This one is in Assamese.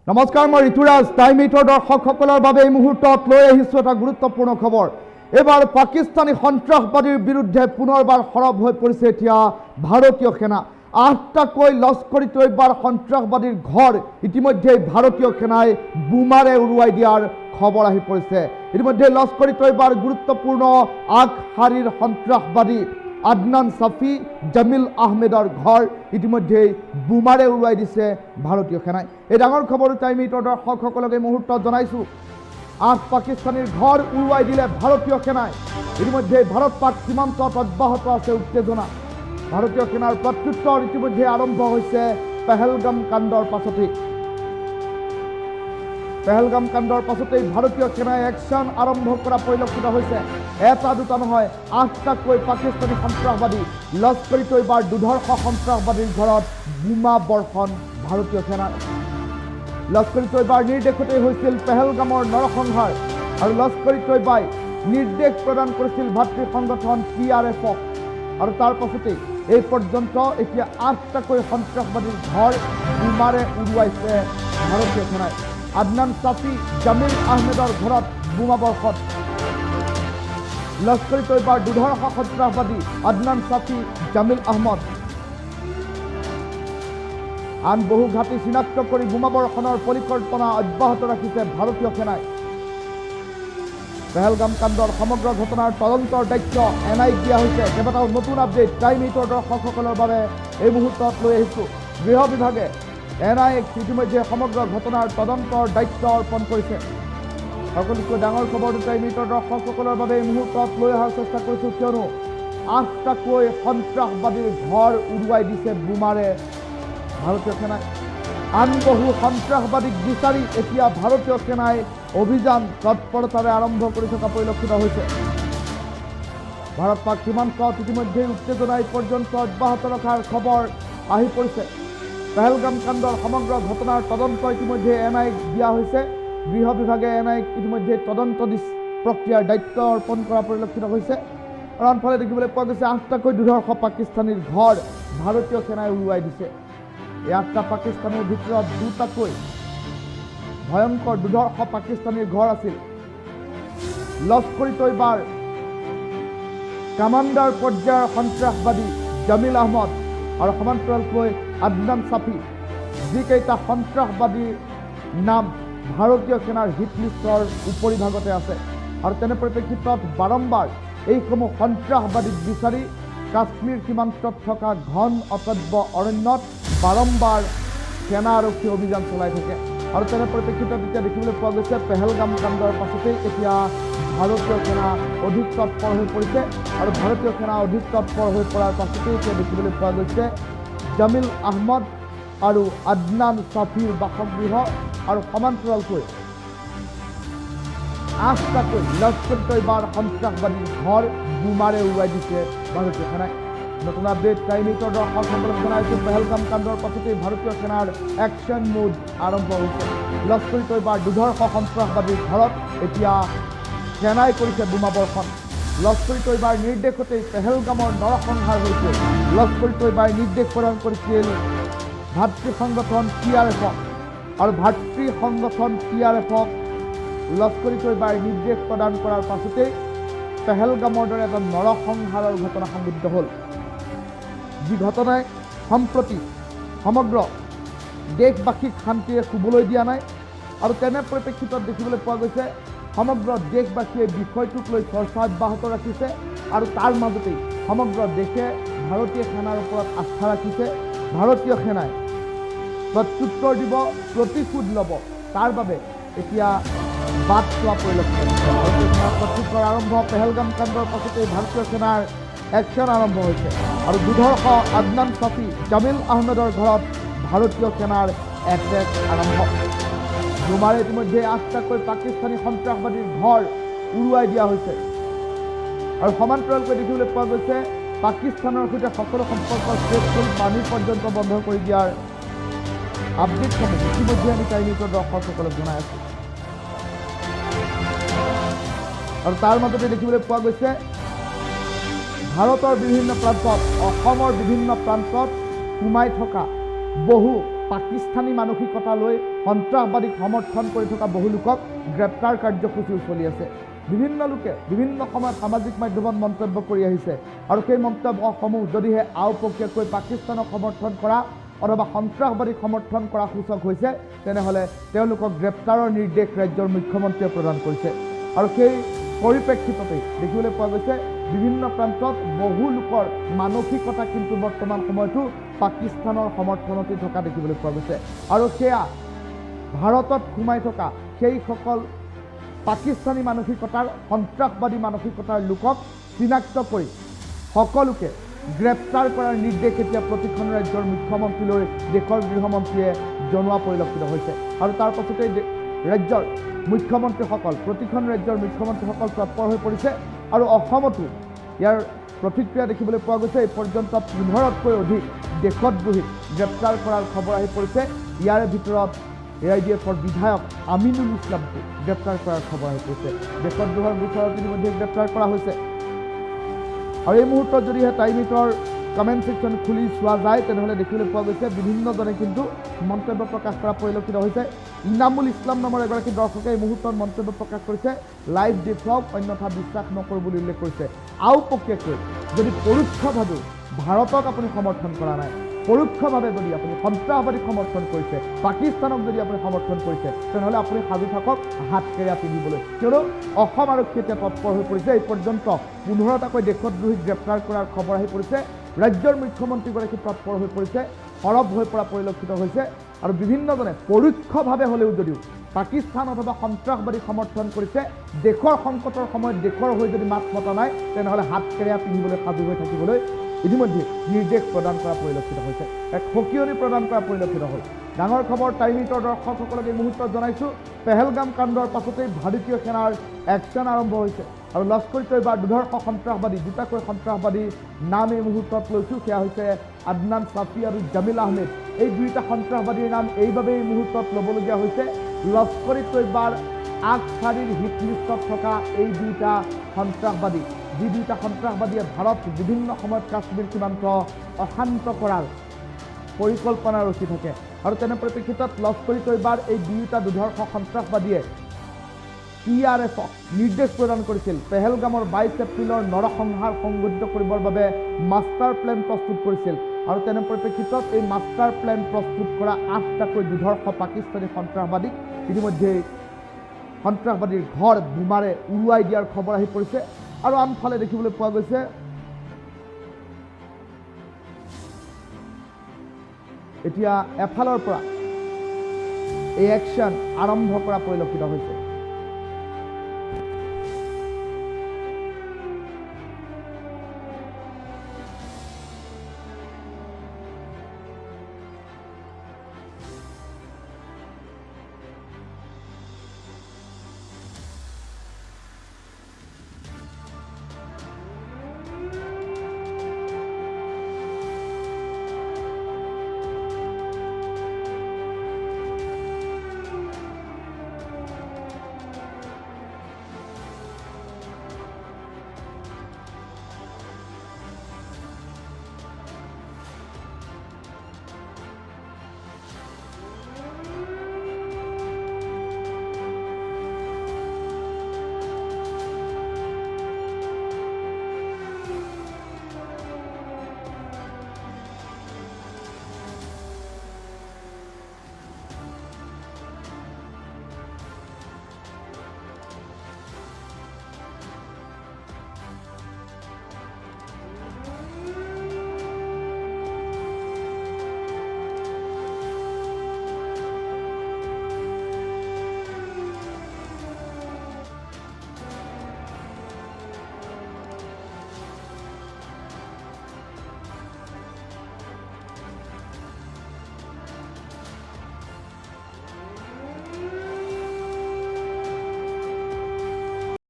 নমস্কাৰ, মই ঋতুৰাজ। টাইম 8ৰ দৰ্শকসকলৰ বাবে এই মুহূৰ্তত লৈ আহিছোঁ এটা গুৰুত্বপূৰ্ণ খবৰ। এইবাৰ পাকিস্তানী সন্ত্ৰাসবাদীৰ বিৰুদ্ধে পুনৰবাৰ সৰব হৈ পৰিছে এতিয়া ভাৰতীয় সেনা। 8টাকৈ লস্কৰী তৈয়বাৰ সন্ত্ৰাসবাদীৰ ঘৰ ইতিমধ্যে ভাৰতীয় সেনাই বোমাৰে উৰুৱাই দিয়াৰ খবৰ আহি পৰিছে। ইতিমধ্যে লস্কৰী তৈয়বাৰ গুৰুত্বপূৰ্ণ আগশাৰীৰ সন্ত্ৰাসবাদী আদনান সাফি, জামিল আহমেদৰ ঘৰ ইতিমধ্যে বোমাৰে উৰুৱাই দিছে ভাৰতীয় সেনাই। এই ডাঙৰ খবৰ টাইম 8ৰ দৰ্শকসকলক এই মুহূৰ্তত জনাইছোঁ। 8 পাকিস্তানীৰ ঘৰ উৰুৱাই দিলে ভাৰতীয় সেনাই। ইতিমধ্যে ভাৰত পাক সীমান্তত অব্যাহত আছে উত্তেজনা। ভাৰতীয় সেনাৰ প্ৰত্যুত্তৰ ইতিমধ্যে আৰম্ভ হৈছে পেহেলগাম কাণ্ডৰ পাছতেই। পেহেলগাম কাণ্ডৰ পাছতেই ভাৰতীয় সেনাই একশ্যন আৰম্ভ কৰা পৰিলক্ষিত হৈছে। এটা দুটা নহয়, 8টাকৈ পাকিস্তানী সন্ত্ৰাসবাদী লস্কৰী তৈয়বাৰ দুৰ্ধৰ্ষ সন্ত্ৰাসবাদীৰ ঘৰত বোমা বৰ্ষণ ভাৰতীয় সেনাৰ। লস্কৰী তৈয়বাৰ নিৰ্দেশতেই হৈছিল পেহেলগামৰ নৰসংহাৰ আৰু লস্কৰী তৈয়বাই নিৰ্দেশ প্ৰদান কৰিছিল ভাতৃ সংগঠন TRFক। আৰু তাৰ পাছতেই এই পৰ্যন্ত এতিয়া 8টাকৈ সন্ত্ৰাসবাদীৰ ঘৰ বোমাৰে উৰুৱাইছে ভাৰতীয় সেনাই। আদনান সাফি, জামিল আহমেদৰ ঘৰত বোমা বৰ্ষণ। লস্কৰী তৈয়বাৰ দুৰ্ধৰ্ষ সন্ত্ৰাসবাদী আদনান সাফি, জামিল আহমদ। আন বহু ঘাটি চিনাক্ত কৰি বোমা বৰ্ষণৰ পৰিকল্পনা অব্যাহত ৰাখিছে ভাৰতীয় সেনাই। পেহেলগাম কাণ্ডৰ সমগ্ৰ ঘটনাৰ তদন্তৰ দায়িত্ব NIক দিয়া হৈছে। কেইবাটাও নতুন আপডেট টাইম 8ৰ দৰ্শকসকলৰ বাবে এই মুহূৰ্তত লৈ আহিছোঁ। গৃহ বিভাগে NIক ইতিমধ্যে সমগ্ৰ ঘটনাৰ তদন্তৰ দায়িত্ব অৰ্পণ কৰিছে। সকলোতকৈ ডাঙৰ খবৰটো টাইম 8ৰ দৰ্শকসকলৰ বাবে এই মুহূৰ্তত লৈ অহাৰ চেষ্টা কৰিছোঁ, কিয়নো 8টাকৈ সন্ত্ৰাসবাদীৰ ঘৰ উৰুৱাই দিছে বোমাৰে ভাৰতীয় সেনাই। আন বহু সন্ত্ৰাসবাদীক বিচাৰি এতিয়া ভাৰতীয় সেনাই অভিযান তৎপৰতাৰে আৰম্ভ কৰি থকা পৰিলক্ষিত হৈছে। ভাৰত পাক সীমান্তত ইতিমধ্যে উত্তেজনা এই পৰ্যন্ত অব্যাহত ৰখাৰ খবৰ আহি পৰিছে। পেহেলগাম কাণ্ডৰ সমগ্ৰ ঘটনাৰ তদন্ত ইতিমধ্যে NIক দিয়া হৈছে। গৃহ বিভাগে NIক ইতিমধ্যে তদন্ত প্ৰক্ৰিয়াৰ দায়িত্ব অৰ্পণ কৰা পৰিলক্ষিত হৈছে। আৰু আনফালে দেখিবলৈ পোৱা গৈছে 8টাকৈ দুৰ্ধৰ্ষ পাকিস্তানীৰ ঘৰ ভাৰতীয় সেনাই উৰুৱাই দিছে। এই 8টা পাকিস্তানীৰ ভিতৰত 2টাকৈ ভয়ংকৰ দুৰ্ধৰ্ষ পাকিস্তানীৰ ঘৰ আছিল। লস্কৰী তৈয়বাৰ কামাণ্ডাৰ পৰ্যায়ৰ সন্ত্ৰাসবাদী জামিল আহমদ আৰু সমান্তৰালকৈ আদনান সাফি, যিকেইটা সন্ত্ৰাসবাদীৰ নাম ভাৰতীয় সেনাৰ হিট লিষ্টৰ উপৰিভাগতে আছে। আৰু তেনে পৰিপ্ৰেক্ষিতত বাৰম্বাৰ এইসমূহ সন্ত্ৰাসবাদীক বিচাৰি কাশ্মীৰ সীমান্তত থকা ঘন অটব্য অৰণ্যত বাৰম্বাৰ সেনা আৰক্ষী অভিযান চলাই থাকে। আৰু তেনে পৰিপ্ৰেক্ষিতত এতিয়া দেখিবলৈ পোৱা গৈছে পেহেলগাম কাণ্ডৰ পাছতেই এতিয়া ভাৰতীয় সেনা অধিক তৎপৰ হৈ পৰিছে। আৰু ভাৰতীয় সেনা অধিক তৎপৰ হৈ পৰাৰ পাছতেই এতিয়া দেখিবলৈ পোৱা গৈছে জামিল আহমদ আৰু আদনান সাফিৰ বাসগৃহ আৰু সমান্তৰালকৈ 8টাকৈ লস্কৰী তৈয়বাৰ সন্ত্ৰাসবাদীৰ ঘৰ বোমাৰে উৰুৱাই দিছে ভাৰতীয় সেনাই। নতুন আপডেট টাইম 8ৰ দৰ্শকসকলক জনাইছোঁ। পেহেলগাম কাণ্ডৰ পাছতেই ভাৰতীয় সেনাৰ একশ্যন মোড আৰম্ভ হৈছে। লস্কৰী তৈয়বাৰ দুৰ্ধৰ্ষ সন্ত্ৰাসবাদীৰ ঘৰত এতিয়া সেনাই কৰিছে বোমা বৰ্ষণ। লস্কৰী তৈয়বাৰ নিৰ্দেশতেই পেহেলগামৰ নৰসংহাৰ হৈছিল। লস্কৰী তৈয়বাই নিৰ্দেশ প্ৰদান কৰিছিল ভাতৃ সংগঠন TRFক। আৰু ভাতৃ সংগঠন TRFক লস্কৰী তৈয়বাই নিৰ্দেশ প্ৰদান কৰাৰ পাছতেই পেহেলগামৰ দৰে এটা নৰসংহাৰৰ ঘটনা সংঘটিত হ'ল, যি ঘটনাই সম্প্ৰতি সমগ্ৰ দেশবাসীক শান্তিৰে শুবলৈ দিয়া নাই। আৰু তেনে পৰিপ্ৰেক্ষিতত দেখিবলৈ পোৱা গৈছে সমগ্ৰ দেশবাসীয়ে বিষয়টোক লৈ চৰ্চা অব্যাহত ৰাখিছে। আৰু তাৰ মাজতেই সমগ্ৰ দেশে ভাৰতীয় সেনাৰ ওপৰত আস্থা ৰাখিছে। ভাৰতীয় সেনাই প্ৰত্যুত্তৰ দিব, প্ৰতিশোধ ল'ব, তাৰ বাবে এতিয়া বাট চোৱা পৰিলক্ষিত হৈছে। ভাৰতীয় সেনাৰ প্ৰত্যুত্তৰ আৰম্ভ। পেহেলগাম কাণ্ডৰ পাছতেই ভাৰতীয় সেনাৰ একশ্যন আৰম্ভ হৈছে। আৰু দুৰ্ধৰ্ষ আদনান সাফি, জামিল আহমেদৰ ঘৰত ভাৰতীয় সেনাৰ এটেক আৰম্ভ। বোমাৰে ইতিমধ্যে 8টাকৈ পাকিস্তানী সন্ত্ৰাসবাদীৰ ঘৰ উৰুৱাই দিয়া হৈছে। আৰু সমান্তৰালকৈ দেখিবলৈ পোৱা গৈছে পাকিস্তানৰ সৈতে সকলো সম্পৰ্ক শেষ পানীৰ পৰ্যন্ত বন্ধ কৰি দিয়াৰ আপডেটসমূহ ইতিমধ্যে আমি টাইম 8ৰ দৰ্শকসকলক জনাই আছোঁ। আৰু তাৰ মাজতে দেখিবলৈ পোৱা গৈছে ভাৰতৰ বিভিন্ন প্ৰান্তত, অসমৰ বিভিন্ন প্ৰান্তত সোমাই থকা বহু পাকিস্তানী মানসিকতা লৈ সন্ত্ৰাসবাদীক সমৰ্থন কৰি থকা বহু লোকক গ্ৰেপ্তাৰ কাৰ্যসূচীও চলি আছে। বিভিন্ন লোকে বিভিন্ন সময়ত সামাজিক মাধ্যমত মন্তব্য কৰি আহিছে আৰু সেই মন্তব্যসমূহ যদিহে আওপকীয়াকৈ পাকিস্তানক সমৰ্থন কৰা অথবা সন্ত্ৰাসবাদীক সমৰ্থন কৰা সূচক হৈছে তেনেহ'লে তেওঁলোকক গ্ৰেপ্তাৰৰ নিৰ্দেশ ৰাজ্যৰ মুখ্যমন্ত্ৰীয়ে প্ৰদান কৰিছে। আৰু সেই পৰিপ্ৰেক্ষিততে দেখিবলৈ পোৱা গৈছে বিভিন্ন প্ৰান্তত বহু লোকৰ মানসিকতা কিন্তু বৰ্তমান সময়তো পাকিস্তানৰ সমৰ্থনতে থকা দেখিবলৈ পোৱা গৈছে। আৰু সেয়া ভাৰতত সোমাই থকা সেইসকল পাকিস্তানী মানসিকতাৰ সন্ত্ৰাসবাদী মানসিকতাৰ লোকক চিনাক্ত কৰি সকলোকে গ্ৰেপ্তাৰ কৰাৰ নিৰ্দেশ এতিয়া প্ৰতিখন ৰাজ্যৰ মুখ্যমন্ত্ৰীলৈ দেশৰ গৃহমন্ত্ৰীয়ে জনোৱা পৰিলক্ষিত হৈছে। আৰু তাৰ পাছতেই ৰাজ্যৰ মুখ্যমন্ত্ৰীসকল প্ৰতিখন ৰাজ্যৰ মুখ্যমন্ত্ৰীসকল তৎপৰ হৈ পৰিছে। আৰু অসমতো ইয়াৰ প্ৰতিক্ৰিয়া দেখিবলৈ পোৱা গৈছে। এই পৰ্যন্ত 15তকৈ অধিক দেশদ্ৰোহীক গ্ৰেপ্তাৰ কৰাৰ খবৰ আহি পৰিছে। ইয়াৰে ভিতৰত AIDFৰ বিধায়ক আমিনুল ইছলামকো গ্ৰেপ্তাৰ কৰাৰ খবৰ আহি পৰিছে। দেশদ্ৰোহৰ গোচৰত ইতিমধ্যে গ্ৰেপ্তাৰ কৰা হৈছে। আৰু এই মুহূৰ্তত যদিহে টাইম ইটৰ কমেণ্ট ছেকশ্যন খুলি চোৱা যায় তেনেহ'লে দেখিবলৈ পোৱা গৈছে বিভিন্নজনে কিন্তু মন্তব্য প্ৰকাশ কৰা পৰিলক্ষিত হৈছে। ইনামুল ইছলাম নামৰ এগৰাকী দৰ্শকে এই মুহূৰ্তত মন্তব্য প্ৰকাশ কৰিছে, লাইভ দেখুৱাওক অন্যথা বিশ্বাস নকৰোঁ বুলি উল্লেখ কৰিছে। আওপকীয়াকৈ যদি পৰোক্ষভাৱেও ভাৰতক আপুনি সমৰ্থন কৰা নাই, পৰোক্ষভাৱে যদি আপুনি সন্ত্ৰাসবাদীক সমৰ্থন কৰিছে, পাকিস্তানক যদি আপুনি সমৰ্থন কৰিছে তেনেহ'লে আপুনি সাজু থাকক হাতকেৰেয়া পিন্ধিবলৈ। কিয়নো অসম আৰক্ষীয়ে এতিয়া তৎপৰ হৈ পৰিছে। এই পৰ্যন্ত 15টাকৈ দেশদ্ৰোহীক গ্ৰেপ্তাৰ কৰাৰ খবৰ আহি পৰিছে। ৰাজ্যৰ মুখ্যমন্ত্ৰীগৰাকী তৎপৰ হৈ পৰিছে, সৰব হৈ পৰা পৰিলক্ষিত হৈছে। আৰু বিভিন্নজনে পৰোক্ষভাৱে হ'লেও যদিও পাকিস্তান অথবা সন্ত্ৰাসবাদীক সমৰ্থন কৰিছে, দেশৰ সংকটৰ সময়ত দেশৰ হৈ যদি মাত মতা নাই তেনেহ'লে হাতকেৰেয়া পিন্ধিবলৈ সাজু হৈ থাকিবলৈ ইতিমধ্যে নিৰ্দেশ প্ৰদান কৰা পৰিলক্ষিত হৈছে। এক সকিয়নি প্ৰদান কৰা পৰিলক্ষিত হ'ল। ডাঙৰ খবৰ টাইম ইটৰ দৰ্শকসকলক এই মুহূৰ্তত জনাইছোঁ, পেহেলগাম কাণ্ডৰ পাছতেই ভাৰতীয় সেনাৰ একশ্যন আৰম্ভ হৈছে। আৰু লস্কৰ-ই-তৈবাৰ দুৰ্ধৰ্ষ সন্ত্ৰাসবাদী দুটাকৈ সন্ত্ৰাসবাদীৰ নাম এই মুহূৰ্তত লৈছোঁ। সেয়া হৈছে আদনান ছাফি আৰু জামিল আহমেদ। এই দুয়োটা সন্ত্ৰাসবাদীৰ নাম এইবাবেই এই মুহূৰ্তত ল'বলগীয়া হৈছে, লস্কৰ-ই-তৈবাৰ আগশাৰীৰ হিট লিষ্টত থকা এই দুয়োটা সন্ত্ৰাসবাদী, যি দুয়োটা সন্ত্ৰাসবাদীয়ে ভাৰত বিভিন্ন সময়ত কাশ্মীৰ সীমান্ত অশান্ত কৰাৰ পৰিকল্পনা ৰচি থাকে। আৰু তেনে পৰিপ্ৰেক্ষিতত লস্কৰ-ই-তৈবাৰ এই দুয়োটা দুৰ্ধৰ্ষ সন্ত্ৰাসবাদীয়ে PRFক নিৰ্দেশ প্ৰদান কৰিছিল পেহেলগামৰ 22 এপ্ৰিলৰ নৰসংহাৰ সংঘটিত কৰিবৰ বাবে মাষ্টাৰ প্লেন প্ৰস্তুত কৰিছিল। আৰু তেনে পৰিপ্ৰেক্ষিতত এই মাষ্টাৰ প্লেন প্ৰস্তুত কৰা 8টাকৈ দুৰ্ধৰ্ষ পাকিস্তানী সন্ত্ৰাসবাদীক ইতিমধ্যে সন্ত্ৰাসবাদীৰ ঘৰ বোমাৰে উৰুৱাই দিয়াৰ খবৰ আহি পৰিছে। আৰু আনফালে দেখিবলৈ পোৱা গৈছে এতিয়া এফালৰ পৰা এই একশ্যন আৰম্ভ কৰা পৰিলক্ষিত হৈছে।